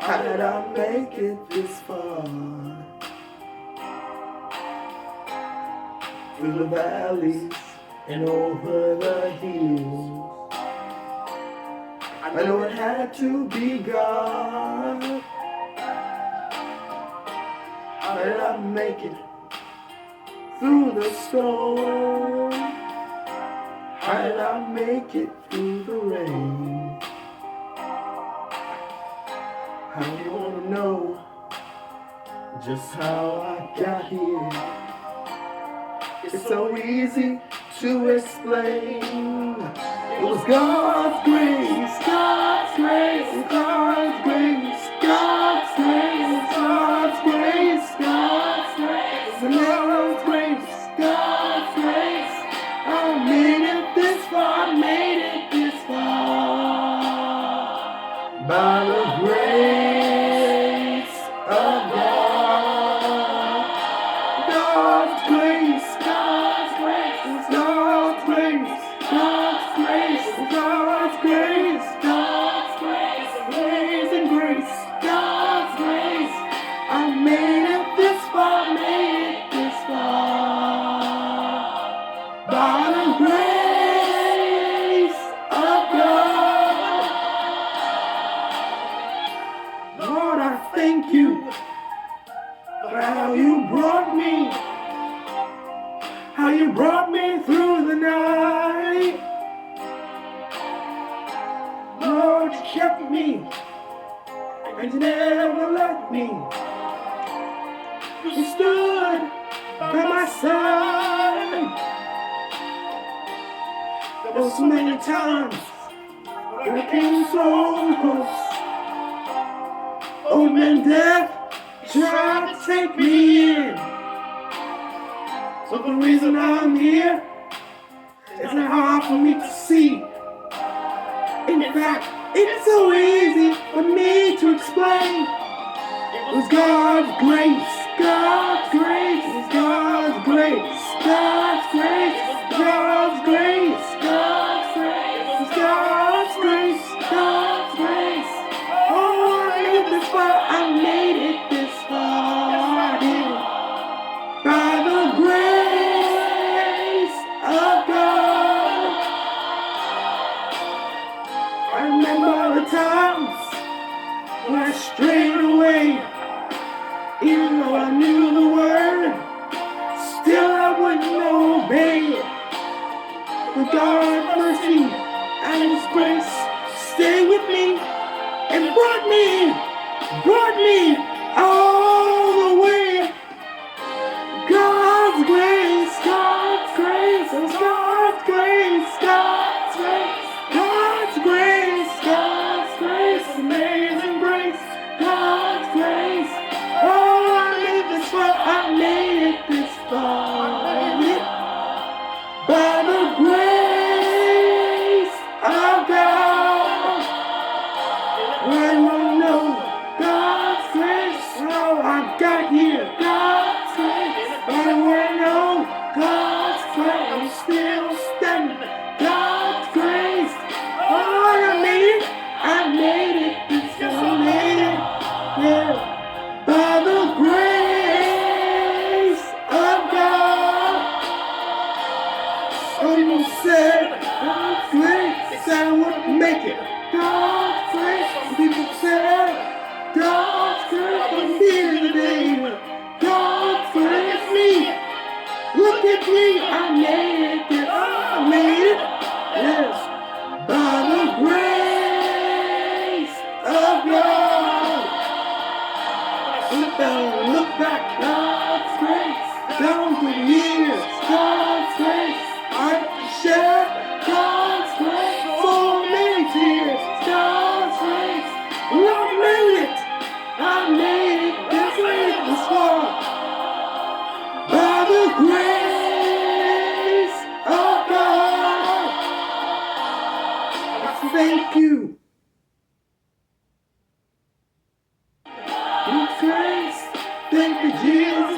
How did I make it this far? Through the valleys and over the hills, I know it had to be God. How did I make it through the storm? How did I make it through the rain? I wanna know just how I got here. It's so easy to explain. It was God's grace, God's grace, God's grace, God's grace, God's grace, God's grace, and God's grace, God's grace. I made it this far, made it this far by the grace of God. God's grace, God's grace, God's grace, God's grace, God's grace, God's grace, amazing grace, God's grace. I made it this far, made it this far by the grace of God. Lord, I thank you for how you brought me. How you brought me through the night. Lord, you kept me and you never left me. You stood by my side. There were so many times when I came so close. Old man death tried to take me in. So the reason I'm here isn't hard for me to see. In fact, it's so easy for me to explain. It was God's grace, God's grace, it was God's grace, God's grace, God's grace, God's grace, it was God's grace, God's grace. Oh, I made it this far, I made it this far, I did. By the grace of God. I remember the times when I strayed away. Even though I knew the word, still I wouldn't obey it. But God's mercy and His grace stayed with me and brought me all the way. God's grace, God's grace, it was God's grace, God's grace, God's grace, God's grace, amazing grace, God's grace. Oh, I made this far, I made it this far, by the grace of God. When you know God's grace, how I got here, God's grace. But when I know God's grace, I'm still standing, God's grace. Oh, I made it this far, I made it, yeah. By the grace of God. Someone said, God's grace, said I wouldn't make it. God's grace, people said, God's grace, I'm here today. God's grace, me. Look at me, I made it, yes, I made it, yes. By the grace of God. Look down, look back, God's grace, down through the years, God's grace, I share God's grace, so many tears, God's grace, I made it, this far, by the grace of God. I thank you. Grace, thank you, Jesus.